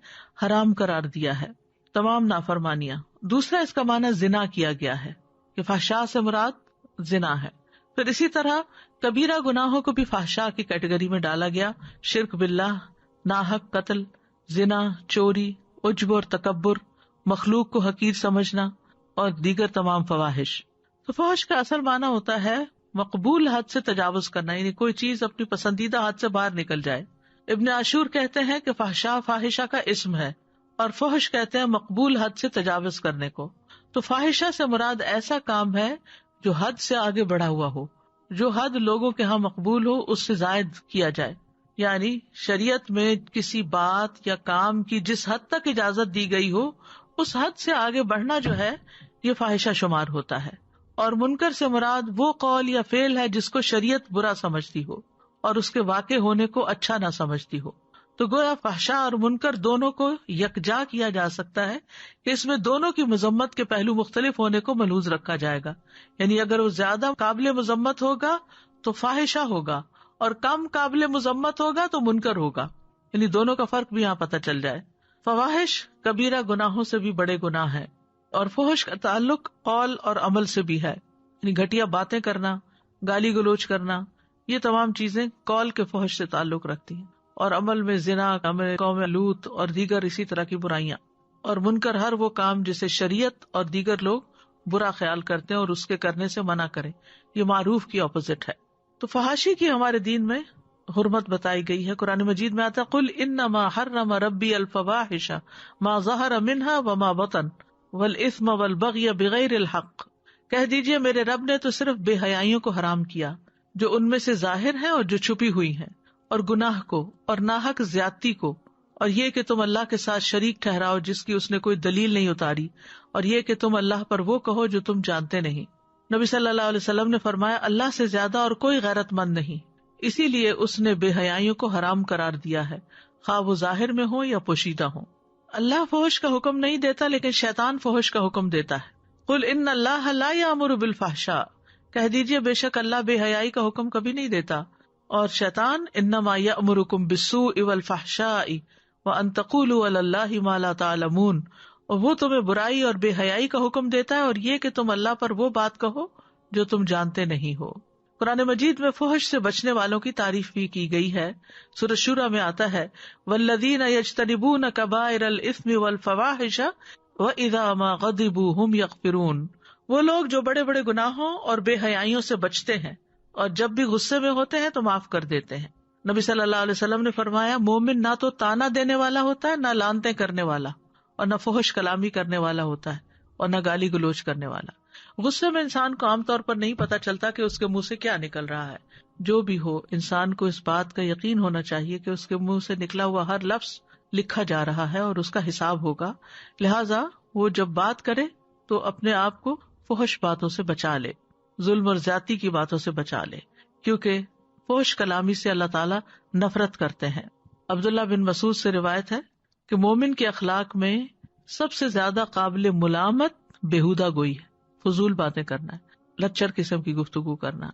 حرام قرار دیا ہے، تمام نافرمانیاں۔ دوسرا اس کا معنی زنا کیا گیا ہے، کہ فحشاء سے مراد زنا ہے۔ پھر اسی طرح کبیرہ گناہوں کو بھی فحشاء کی کیٹیگری میں ڈالا گیا، شرک باللہ، ناحق قتل، زنا، چوری، عجب اور تکبر، مخلوق کو حقیر سمجھنا، اور دیگر تمام فواحش۔ تو فحش کا اصل معنی ہوتا ہے مقبول حد سے تجاوز کرنا، یعنی کوئی چیز اپنی پسندیدہ حد سے باہر نکل جائے۔ ابن عاشور کہتے ہیں کہ فحشاء فاحشہ کا اسم ہے، اور فحش کہتے ہیں مقبول حد سے تجاوز کرنے کو۔ تو فاحشہ سے مراد ایسا کام ہے جو حد سے آگے بڑھا ہوا ہو، جو حد لوگوں کے ہاں مقبول ہو اس سے زائد کیا جائے، یعنی شریعت میں کسی بات یا کام کی جس حد تک اجازت دی گئی ہو اس حد سے آگے بڑھنا جو ہے یہ فاحشہ شمار ہوتا ہے. اور منکر سے مراد وہ قول یا فعل ہے جس کو شریعت برا سمجھتی ہو اور اس کے واقع ہونے کو اچھا نہ سمجھتی ہو. تو گویا فحشا اور منکر دونوں کو یکجا کیا جا سکتا ہے کہ اس میں دونوں کی مذمت کے پہلو مختلف ہونے کو ملحوظ رکھا جائے گا. یعنی اگر وہ زیادہ قابل مذمت ہوگا تو فاحشہ ہوگا اور کم قابل مذمت ہوگا تو منکر ہوگا. یعنی دونوں کا فرق بھی یہاں پتہ چل جائے. فواحش کبیرہ گناہوں سے بھی بڑے گناہ ہیں اور فحش کا تعلق قول اور عمل سے بھی ہے. یعنی گھٹیا باتیں کرنا، گالی گلوچ کرنا، یہ تمام چیزیں قول کے فحش سے تعلق رکھتی ہیں. اور عمل میں زنا، عمل قوم لوط اور دیگر اسی طرح کی برائیاں. اور منکر ہر وہ کام جسے شریعت اور دیگر لوگ برا خیال کرتے ہیں اور اس کے کرنے سے منع کریں. یہ معروف کی اپوزٹ ہے. تو فحاشی کی ہمارے دین میں حرمت بتائی گئی ہے. قرآن مجید میں آتا قل انما حرم ربی الفواحش ما ظہر منها وما بطن والاثم والبغی بغیر الحق. کہہ دیجئے میرے رب نے تو صرف بے حیائیوں کو حرام کیا جو ان میں سے ظاہر ہیں اور جو چھپی ہوئی ہیں، اور گناہ کو اور ناحق زیادتی کو، اور یہ کہ تم اللہ کے ساتھ شریک ٹھہراؤ جس کی اس نے کوئی دلیل نہیں اتاری، اور یہ کہ تم اللہ پر وہ کہو جو تم جانتے نہیں. نبی صلی اللہ علیہ وسلم نے فرمایا اللہ سے زیادہ اور کوئی غیرت مند نہیں، اسی لیے اس نے بے حیائیوں کو حرام قرار دیا ہے، خواہ وہ ظاہر میں ہو یا پوشیدہ ہو. اللہ فحش کا حکم نہیں دیتا لیکن شیطان فحش کا حکم دیتا ہے. قل ان اللہ لا یامر بالفحشاء، کہہ دیجئے بے شک اللہ بے حیائی کا حکم کبھی نہیں دیتا. اور شیطان انما یامرکم بالسوء والفحشاء وان تقولوا علی اللہ ما لا تعلمون، اور وہ تمہیں برائی اور بے حیائی کا حکم دیتا ہے اور یہ کہ تم اللہ پر وہ بات کہو جو تم جانتے نہیں ہو. قرآن مجید میں فحش سے بچنے والوں کی تعریف بھی کی گئی ہے. سورۃ شورى میں آتا ہے والذین یجتنبون کبائر الاثم والفواحش واذا ما غضبوا هم یغفرون، وہ لوگ جو بڑے بڑے گناہوں اور بے حیائیوں سے بچتے ہیں اور جب بھی غصے میں ہوتے ہیں تو معاف کر دیتے ہیں. نبی صلی اللہ علیہ وسلم نے فرمایا مومن نہ تو تانا دینے والا ہوتا ہے، نہ لعنتیں کرنے والا، اور نہ فحش کلامی کرنے والا ہوتا ہے، اور نہ گالی گلوچ کرنے والا. غصے میں انسان کو عام طور پر نہیں پتا چلتا کہ اس کے منہ سے کیا نکل رہا ہے. جو بھی ہو انسان کو اس بات کا یقین ہونا چاہیے کہ اس کے منہ سے نکلا ہوا ہر لفظ لکھا جا رہا ہے اور اس کا حساب ہوگا. لہٰذا وہ جب بات کرے تو اپنے آپ کو فحش باتوں سے بچا لے، ظلم اور زیادتی کی باتوں سے بچا لے، کیونکہ فحش کلامی سے اللہ تعالیٰ نفرت کرتے ہیں. عبداللہ بن مسعود سے روایت ہے کہ مومن کے اخلاق میں سب سے زیادہ قابل ملامت بےہودہ گوئی ہے، فضول باتیں کرنا ہے، لچر قسم کی گفتگو کرنا.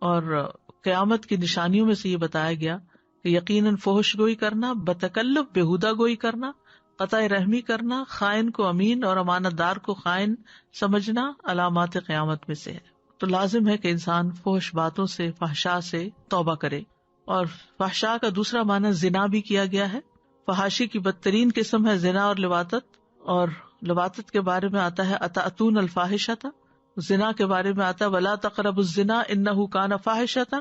اور قیامت کی نشانیوں میں سے یہ بتایا گیا کہ یقیناً فحش گوئی کرنا، بتکلف بےہودہ گوئی کرنا، قطع رحمی کرنا، خائن کو امین اور امانت دار کو خائن سمجھنا علامات قیامت میں سے ہے. تو لازم ہے کہ انسان فحش باتوں سے، فحشاء سے توبہ کرے. اور فحشاء کا دوسرا معنی زنا بھی کیا گیا ہے. فحاشی کی بدترین قسم ہے زنا اور لواطت. اور لواطت کے بارے میں آتا ہے اتأتون الفاحشۃ، زنا کے بارے میں آتا ہے ولا تقربوا الزنا انہ کان فاحشۃ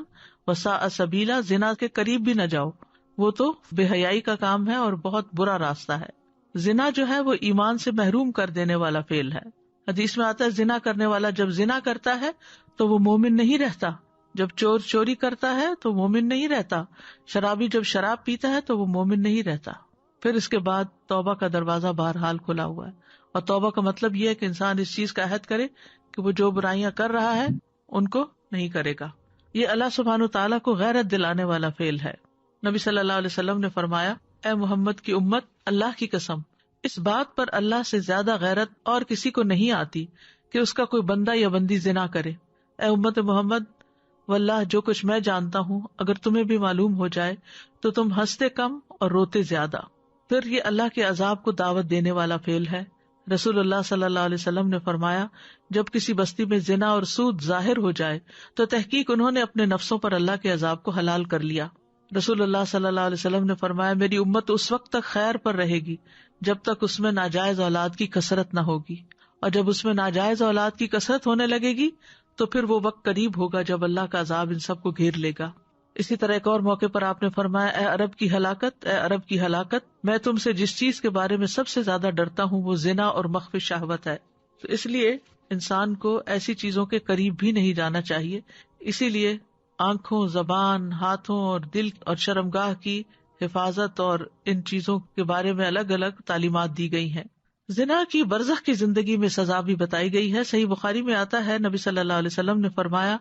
وساء سبیلا، زنا کے قریب بھی نہ جاؤ، وہ تو بے حیائی کا کام ہے اور بہت برا راستہ ہے. زنا جو ہے وہ ایمان سے محروم کر دینے والا فعل ہے. حدیث میں آتا ہے زنا کرنے والا جب زنا کرتا ہے تو وہ مومن نہیں رہتا، جب چور چوری کرتا ہے تو مومن نہیں رہتا، شرابی جب شراب پیتا ہے تو وہ مومن نہیں رہتا. پھر اس کے بعد توبہ کا دروازہ بہرحال کھلا ہوا ہے. اور توبہ کا مطلب یہ ہے کہ انسان اس چیز کا عہد کرے کہ وہ جو برائیاں کر رہا ہے ان کو نہیں کرے گا. یہ اللہ سبحانہ تعالیٰ کو غیرت دلانے والا فعل ہے. نبی صلی اللہ علیہ وسلم نے فرمایا اے محمد کی امت، اللہ کی قسم اس بات پر اللہ سے زیادہ غیرت اور کسی کو نہیں آتی کہ اس کا کوئی بندہ یا بندی زنا کرے. اے امت محمد، واللہ جو کچھ میں جانتا ہوں اگر تمہیں بھی معلوم ہو جائے تو تم ہنستے کم اور روتے زیادہ. پھر یہ اللہ کے عذاب کو دعوت دینے والا فعل ہے. رسول اللہ صلی اللہ علیہ وسلم نے فرمایا جب کسی بستی میں زنا اور سود ظاہر ہو جائے تو تحقیق انہوں نے اپنے نفسوں پر اللہ کے عذاب کو حلال کر لیا. رسول اللہ صلی اللہ علیہ وسلم نے فرمایا میری امت اس وقت تک خیر پر رہے گی جب تک اس میں ناجائز اولاد کی کثرت نہ ہوگی، اور جب اس میں ناجائز اولاد کی کثرت ہونے لگے گی تو پھر وہ وقت قریب ہوگا جب اللہ کا عذاب ان سب کو گھیر لے گا. اسی طرح ایک اور موقع پر آپ نے فرمایا اے عرب کی ہلاکت، اے عرب کی ہلاکت، میں تم سے جس چیز کے بارے میں سب سے زیادہ ڈرتا ہوں وہ زنا اور مخفی شہوت ہے. تو اس لیے انسان کو ایسی چیزوں کے قریب بھی نہیں جانا چاہیے. اسی لیے آنکھوں، زبان، ہاتھوں اور دل اور شرمگاہ کی حفاظت اور ان چیزوں کے بارے میں الگ الگ تعلیمات دی گئی ہیں۔ زنا کی برزخ کی زندگی میں سزا بھی بتائی گئی ہے۔ صحیح بخاری میں آتا ہے، نبی صلی اللہ علیہ وسلم نے فرمایا،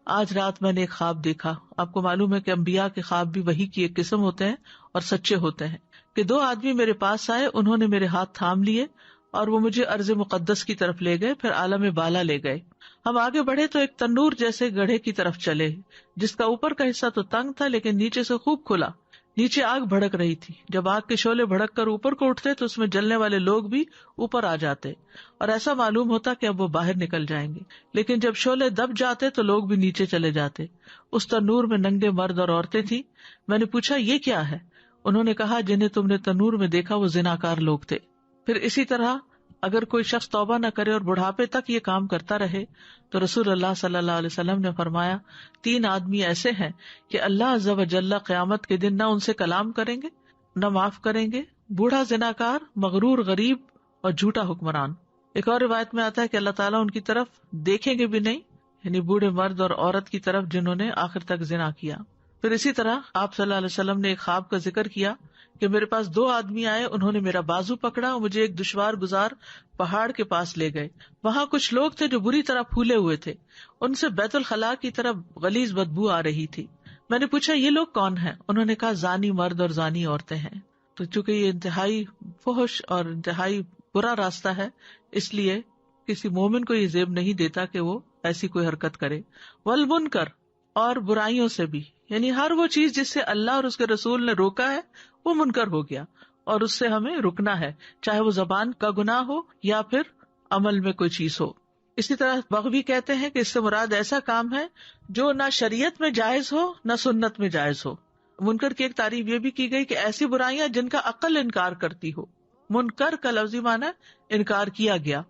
آج رات میں نے ایک خواب دیکھا۔ آپ کو معلوم ہے کہ انبیاء کے خواب بھی وحی کی ایک قسم ہوتے ہیں اور سچے ہوتے ہیں، کہ دو آدمی میرے پاس آئے، انہوں نے میرے ہاتھ تھام لیے اور وہ مجھے ارض مقدس کی طرف لے گئے، پھر عالم بالا لے گئے۔ ہم آگے بڑھے تو ایک تنور جیسے گڑھے کی طرف چلے، جس کا اوپر کا حصہ تو تنگ تھا لیکن نیچے سے خوب کھلا۔ نیچے آگ بھڑک رہی تھی، جب آگ کے شعلے بھڑک کر اوپر کو اٹھتے تو اس میں جلنے والے لوگ بھی اوپر آ جاتے اور ایسا معلوم ہوتا کہ اب وہ باہر نکل جائیں گے، لیکن جب شعلے دب جاتے تو لوگ بھی نیچے چلے جاتے۔ اس تنور میں ننگے مرد اور عورتیں تھیں۔ میں نے پوچھا، یہ کیا ہے؟ انہوں نے کہا، جنہیں تم نے تنور میں دیکھا وہ زناکار لوگ تھے۔ پھر اسی طرح اگر کوئی شخص توبہ نہ کرے اور بڑھاپے تک یہ کام کرتا رہے تو رسول اللہ صلی اللہ علیہ وسلم نے فرمایا، 3 آدمی ایسے ہیں کہ اللہ عز و جل قیامت کے دن نہ ان سے کلام کریں گے نہ معاف کریں گے، بوڑھا زناکار، مغرور غریب اور جھوٹا حکمران۔ ایک اور روایت میں آتا ہے کہ اللہ تعالیٰ ان کی طرف دیکھیں گے بھی نہیں، یعنی بوڑھے مرد اور عورت کی طرف جنہوں نے آخر تک زنا کیا۔ پھر اسی طرح آپ صلی اللہ علیہ وسلم نے ایک خواب کا ذکر کیا کہ میرے پاس 2 آدمی آئے، انہوں نے میرا بازو پکڑا اور مجھے ایک دشوار گزار پہاڑ کے پاس لے گئے۔ وہاں کچھ لوگ تھے جو بری طرح پھولے ہوئے تھے، ان سے بیت الخلاء کی طرف غلیظ بدبو آ رہی تھی۔ میں نے پوچھا، یہ لوگ کون ہیں؟ انہوں نے کہا، زانی مرد اور زانی عورتیں ہیں۔ تو چونکہ یہ انتہائی فحش اور انتہائی برا راستہ ہے، اس لیے کسی مومن کو یہ زیب نہیں دیتا کہ وہ ایسی کوئی حرکت کرے۔ والمنکر، اور برائیوں سے بھی، یعنی ہر وہ چیز جس سے اللہ اور اس کے رسول نے روکا ہے وہ منکر ہو گیا اور اس سے ہمیں رکنا ہے، چاہے وہ زبان کا گناہ ہو یا پھر عمل میں کوئی چیز ہو۔ اسی طرح بغوی کہتے ہیں کہ اس سے مراد ایسا کام ہے جو نہ شریعت میں جائز ہو نہ سنت میں جائز ہو۔ منکر کی ایک تعریف یہ بھی کی گئی کہ ایسی برائیاں جن کا عقل انکار کرتی ہو۔ منکر کا لفظی معنی انکار کیا گیا،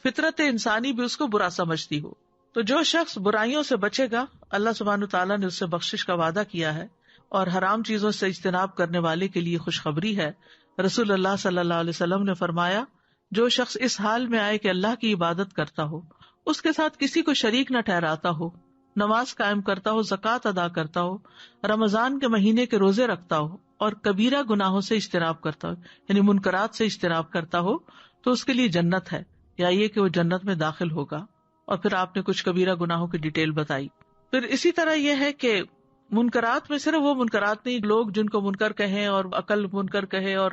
فطرت انسانی بھی اس کو برا سمجھتی ہو۔ تو جو شخص برائیوں سے بچے گا، اللہ سبحانہ تعالیٰ نے اس سے بخشش کا وعدہ کیا ہے، اور حرام چیزوں سے اجتناب کرنے والے کے لیے خوشخبری ہے۔ رسول اللہ صلی اللہ علیہ وسلم نے فرمایا، جو شخص اس حال میں آئے کہ اللہ کی عبادت کرتا ہو، اس کے ساتھ کسی کو شریک نہ ٹھہراتا ہو، نماز قائم کرتا ہو، زکوٰۃ ادا کرتا ہو، رمضان کے مہینے کے روزے رکھتا ہو اور کبیرہ گناہوں سے اجتناب کرتا ہو، یعنی منکرات سے اجتناب کرتا ہو، تو اس کے لیے جنت ہے، یا یہ کہ وہ جنت میں داخل ہوگا۔ اور پھر آپ نے کچھ کبیرہ گناہوں کی ڈیٹیل بتائی۔ پھر اسی طرح یہ ہے کہ منکرات میں صرف وہ منکرات نہیں، لوگ جن کو منکر کہیں اور عقل منکر کہے اور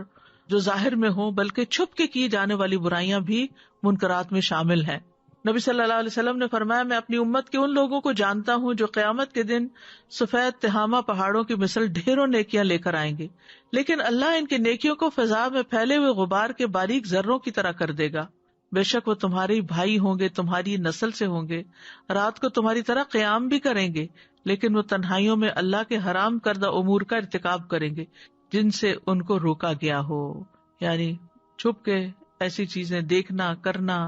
جو ظاہر میں ہوں، بلکہ چھپ کے کی جانے والی برائیاں بھی منکرات میں شامل ہیں۔ نبی صلی اللہ علیہ وسلم نے فرمایا، میں اپنی امت کے ان لوگوں کو جانتا ہوں جو قیامت کے دن سفید تہامہ پہاڑوں کی مثل ڈھیروں نیکیاں لے کر آئیں گے، لیکن اللہ ان کی نیکیوں کو فضا میں پھیلے ہوئے غبار کے باریک ذروں کی طرح کر دے گا۔ بے شک وہ تمہارے بھائی ہوں گے، تمہاری نسل سے ہوں گے، رات کو تمہاری طرح قیام بھی کریں گے، لیکن وہ تنہائیوں میں اللہ کے حرام کردہ امور کا ارتکاب کریں گے جن سے ان کو روکا گیا ہو، یعنی چھپ کے ایسی چیزیں دیکھنا، کرنا،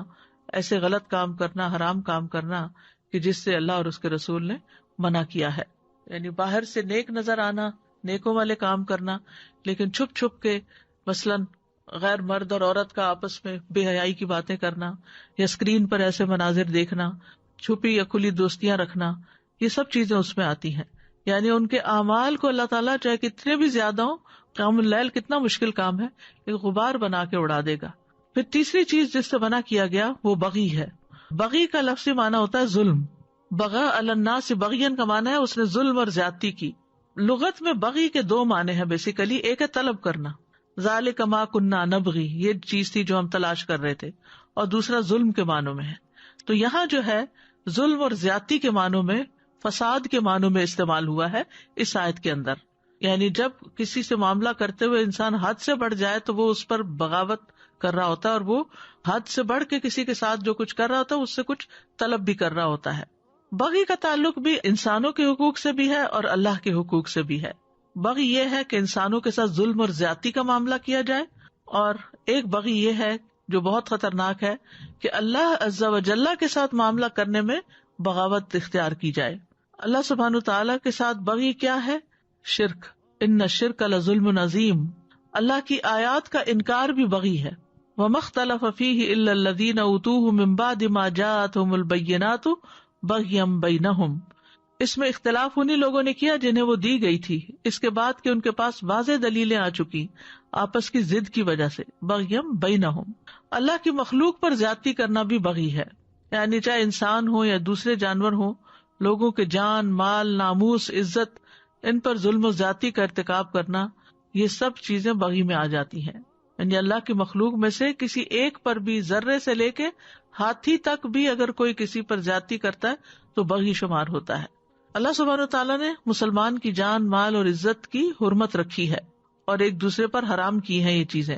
ایسے غلط کام کرنا، حرام کام کرنا کہ جس سے اللہ اور اس کے رسول نے منع کیا ہے۔ یعنی باہر سے نیک نظر آنا، نیکوں والے کام کرنا، لیکن چھپ چھپ کے مثلاً غیر مرد اور عورت کا آپس میں بے حیائی کی باتیں کرنا، یا اسکرین پر ایسے مناظر دیکھنا، چھپی یا کھلی دوستیاں رکھنا، یہ سب چیزیں اس میں آتی ہیں۔ یعنی ان کے اعمال کو اللہ تعالیٰ چاہے کتنے بھی زیادہ ہوں، قیام اللیل کتنا مشکل کام ہے، ایک غبار بنا کے اڑا دے گا۔ پھر تیسری چیز جس سے منع کیا گیا وہ بغی ہے۔ بغی کا لفظی معنی ہوتا ہے ظلم۔ بغا علی الناس بغین کا معنی ہے اس نے ظلم اور زیادتی کی۔ لغت میں بغی کے 2 معنی ہیں بیسیکلی، ایک ہے طلب کرنا، ذالک ما کنا نبغی، یہ چیز تھی جو ہم تلاش کر رہے تھے، اور دوسرا ظلم کے معنوں میں ہے۔ تو یہاں جو ہے ظلم اور زیادتی کے معنوں میں، فساد کے معنوں میں استعمال ہوا ہے اس آیت کے اندر۔ یعنی جب کسی سے معاملہ کرتے ہوئے انسان حد سے بڑھ جائے تو وہ اس پر بغاوت کر رہا ہوتا ہے، اور وہ حد سے بڑھ کے کسی کے ساتھ جو کچھ کر رہا ہوتا ہے اس سے کچھ طلب بھی کر رہا ہوتا ہے۔ بغی کا تعلق بھی انسانوں کے حقوق سے بھی ہے اور اللہ کے حقوق سے بھی ہے۔ بغی یہ ہے کہ انسانوں کے ساتھ ظلم اور زیادتی کا معاملہ کیا جائے، اور ایک بغی یہ ہے جو بہت خطرناک ہے کہ اللہ عز و جل کے ساتھ معاملہ کرنے میں بغاوت اختیار کی جائے۔ اللہ سبحانہ تعالیٰ کے ساتھ بغی کیا ہے؟ شرک، ان الشرک لظلم عظیم، اللہ کی آیات کا انکار بھی بغی ہے۔ وما اختلف فیہ الا الذین اوتوہ من بعد ما جاءتہم البینات بغیا بینہم، اس میں اختلاف انہی لوگوں نے کیا جنہیں وہ دی گئی تھی، اس کے بعد کہ ان کے پاس واضح دلیلیں آ چکی، آپس کی ضد کی وجہ سے، بغیم بینہم۔ اللہ کی مخلوق پر زیادتی کرنا بھی بغی ہے، یعنی چاہے انسان ہو یا دوسرے جانور ہو، لوگوں کے جان، مال، ناموس، عزت، ان پر ظلم و زیادتی کا ارتکاب کرنا، یہ سب چیزیں بغی میں آ جاتی ہیں۔ یعنی اللہ کی مخلوق میں سے کسی ایک پر بھی، ذرے سے لے کے ہاتھی تک بھی اگر کوئی کسی پر زیادتی کرتا ہے تو بغی شمار ہوتا ہے۔ اللہ سبحانہ وتعالیٰ نے مسلمان کی جان، مال اور عزت کی حرمت رکھی ہے اور ایک دوسرے پر حرام کی ہیں یہ چیزیں،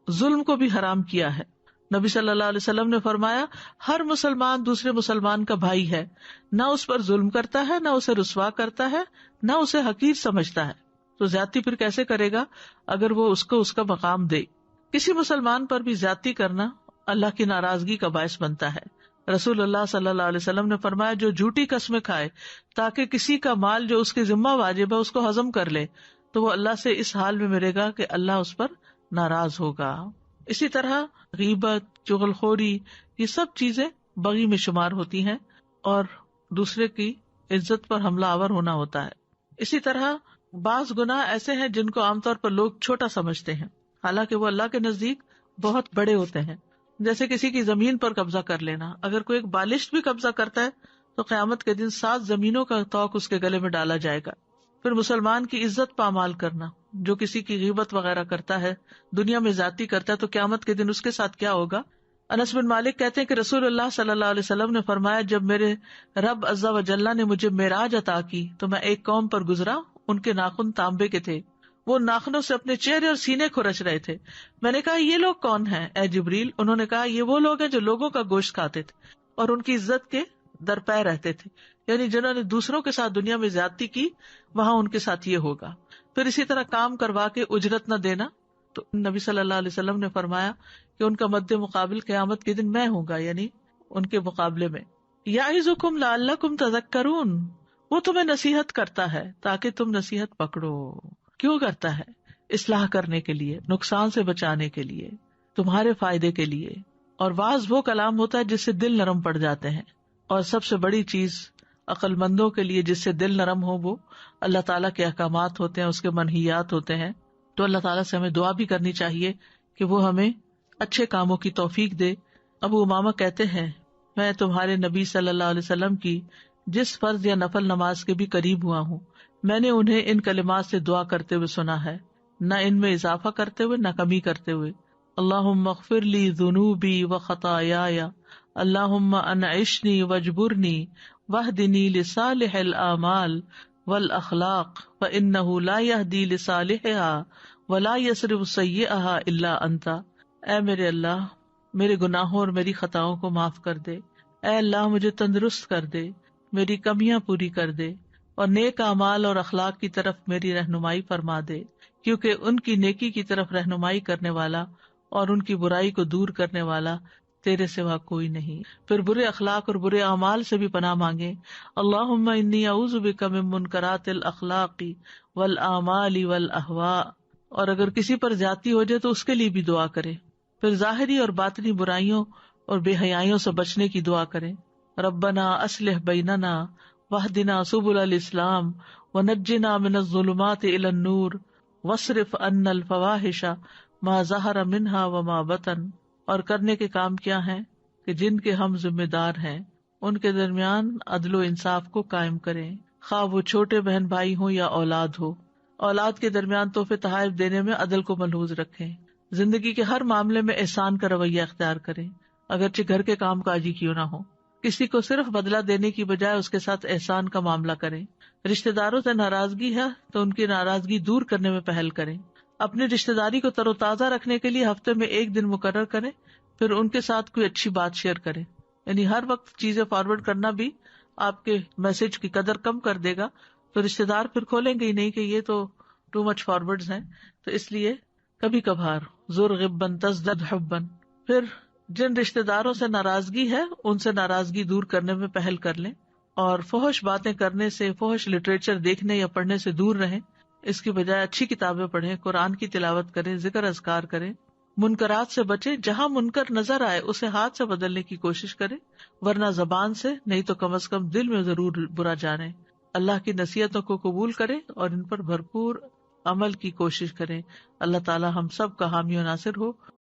ظلم کو بھی حرام کیا ہے۔ نبی صلی اللہ علیہ وسلم نے فرمایا، ہر مسلمان دوسرے مسلمان کا بھائی ہے، نہ اس پر ظلم کرتا ہے، نہ اسے رسوا کرتا ہے، نہ اسے حقیر سمجھتا ہے۔ تو زیادتی پھر کیسے کرے گا اگر وہ اس کو اس کا مقام دے؟ کسی مسلمان پر بھی زیادتی کرنا اللہ کی ناراضگی کا باعث بنتا ہے۔ رسول اللہ صلی اللہ علیہ وسلم نے فرمایا، جو جھوٹی قسمیں کھائے تاکہ کسی کا مال جو اس کے ذمہ واجب ہے اس کو ہضم کر لے، تو وہ اللہ سے اس حال میں مرے گا کہ اللہ اس پر ناراض ہوگا۔ اسی طرح غیبت، چغل خوری، یہ سب چیزیں بغی میں شمار ہوتی ہیں اور دوسرے کی عزت پر حملہ آور ہونا ہوتا ہے۔ اسی طرح بعض گناہ ایسے ہیں جن کو عام طور پر لوگ چھوٹا سمجھتے ہیں، حالانکہ وہ اللہ کے نزدیک بہت بڑے ہوتے ہیں، جیسے کسی کی زمین پر قبضہ کر لینا۔ اگر کوئی ایک بالشت بھی قبضہ کرتا ہے تو قیامت کے دن 7 زمینوں کا طوق اس کے گلے میں ڈالا جائے گا۔ پھر مسلمان کی عزت پامال کرنا، جو کسی کی غیبت وغیرہ کرتا ہے، دنیا میں زیادتی کرتا ہے، تو قیامت کے دن اس کے ساتھ کیا ہوگا؟ انس بن مالک کہتے ہیں کہ رسول اللہ صلی اللہ علیہ وسلم نے فرمایا، جب میرے رب عز و جل نے مجھے معراج عطا کی تو میں ایک قوم پر گزرا، ان کے ناخن تانبے کے تھے، وہ ناخنوں سے اپنے چہرے اور سینے کھرچ رہے تھے۔ میں نے کہا، یہ لوگ کون ہیں اے جبریل؟ انہوں نے کہا، یہ وہ لوگ ہیں جو لوگوں کا گوشت کھاتے تھے اور ان کی عزت کے درپے رہتے تھے، یعنی جنہوں نے دوسروں کے ساتھ دنیا میں زیادتی کی، وہاں ان کے ساتھ یہ ہوگا۔ پھر اسی طرح کام کروا کے اجرت نہ دینا، تو نبی صلی اللہ علیہ وسلم نے فرمایا کہ ان کا مد مقابل قیامت کے دن میں ہوں گا، یعنی ان کے مقابلے میں۔ یعظکم لعلکم تذکرون، وہ تمہیں نصیحت کرتا ہے تاکہ تم نصیحت پکڑو۔ کیوں کرتا ہے؟ اصلاح کرنے کے لیے، نقصان سے بچانے کے لیے، تمہارے فائدے کے لیے۔ اور واعظ وہ کلام ہوتا ہے جس سے دل نرم پڑ جاتے ہیں، اور سب سے بڑی چیز عقل مندوں کے لیے جس سے دل نرم ہو وہ اللہ تعالیٰ کے احکامات ہوتے ہیں، اس کے منہیات ہوتے ہیں۔ تو اللہ تعالیٰ سے ہمیں دعا بھی کرنی چاہیے کہ وہ ہمیں اچھے کاموں کی توفیق دے۔ ابو امامہ کہتے ہیں، میں تمہارے نبی صلی اللہ علیہ وسلم کی جس فرض یا نفل نماز کے بھی قریب ہوا ہوں، میں نے انہیں ان کلمات سے دعا کرتے ہوئے سنا ہے، نہ ان میں اضافہ کرتے ہوئے نہ کمی کرتے ہوئے۔ اللہم اغفر لی ذنوبی و خطایای، اللہم انعشنی واجبرنی واہدنی لصالح الاعمال والاخلاق فانہ لا یہدی لصالحها ولا یصرف سیئها الا انت۔ اے میرے اللہ، میرے گناہوں اور میری خطاؤں کو معاف کر دے۔ اے اللہ، مجھے تندرست کر دے، میری کمیاں پوری کر دے، اور نیک اعمال اور اخلاق کی طرف میری رہنمائی فرما دے، کیونکہ ان کی نیکی کی طرف رہنمائی کرنے والا اور ان کی برائی کو دور کرنے والا تیرے سوا کوئی نہیں۔ پھر برے اخلاق اور برے اعمال سے بھی پناہ مانگے۔ اللہم انی اعوذ بک من منکرات الاخلاق والاعمال والاہواء، اور اگر کسی پر زیادتی ہو جائے تو اس کے لیے بھی دعا کرے۔ پھر ظاہری اور باطنی برائیوں اور بے حیائیوں سے بچنے کی دعا کرے۔ ربنا اصلح بیننا واہدنا سبل الاسلام ونجنا من الظلمات الى النور واصرف عنا الفواحش ما ظہر منها وما بطن۔ اور کرنے کے کام کیا ہیں کہ جن کے ہم ذمہ دار ہیں ان کے درمیان عدل و انصاف کو قائم کریں، خواہ وہ چھوٹے بہن بھائی ہوں یا اولاد ہو۔ اولاد کے درمیان تحفے تحائف دینے میں عدل کو ملحوظ رکھیں۔ زندگی کے ہر معاملے میں احسان کا رویہ اختیار کریں، اگرچہ گھر کے کام کاج ہی کیوں نہ ہو۔ کسی کو صرف بدلہ دینے کی بجائے اس کے ساتھ احسان کا معاملہ کریں۔ رشتہ داروں سے ناراضگی ہے تو ان کی ناراضگی دور کرنے میں پہل کریں۔ اپنی رشتہ داری کو تر و تازہ رکھنے کے لیے ہفتے میں ایک دن مقرر کریں، پھر ان کے ساتھ کوئی اچھی بات شیئر کریں۔ یعنی ہر وقت چیزیں فارورڈ کرنا بھی آپ کے میسج کی قدر کم کر دے گا، تو رشتہ دار پھر کھولیں گے ہی نہیں کہ یہ تو ٹو مچ فارورڈز ہیں۔ تو اس لیے کبھی کبھار زور غبن تزدد حبن۔ پھر جن رشتہ داروں سے ناراضگی ہے ان سے ناراضگی دور کرنے میں پہل کر لیں، اور فحش باتیں کرنے سے، فحش لٹریچر دیکھنے یا پڑھنے سے دور رہیں۔ اس کی بجائے اچھی کتابیں پڑھیں، قرآن کی تلاوت کریں، ذکر اذکار کریں۔ منکرات سے بچیں، جہاں منکر نظر آئے اسے ہاتھ سے بدلنے کی کوشش کریں، ورنہ زبان سے نہیں تو کم از کم دل میں ضرور برا جانیں۔ اللہ کی نصیحتوں کو قبول کریں اور ان پر بھرپور عمل کی کوشش کریں. اللہ تعالی ہم سب کا حامی و ناصر ہو.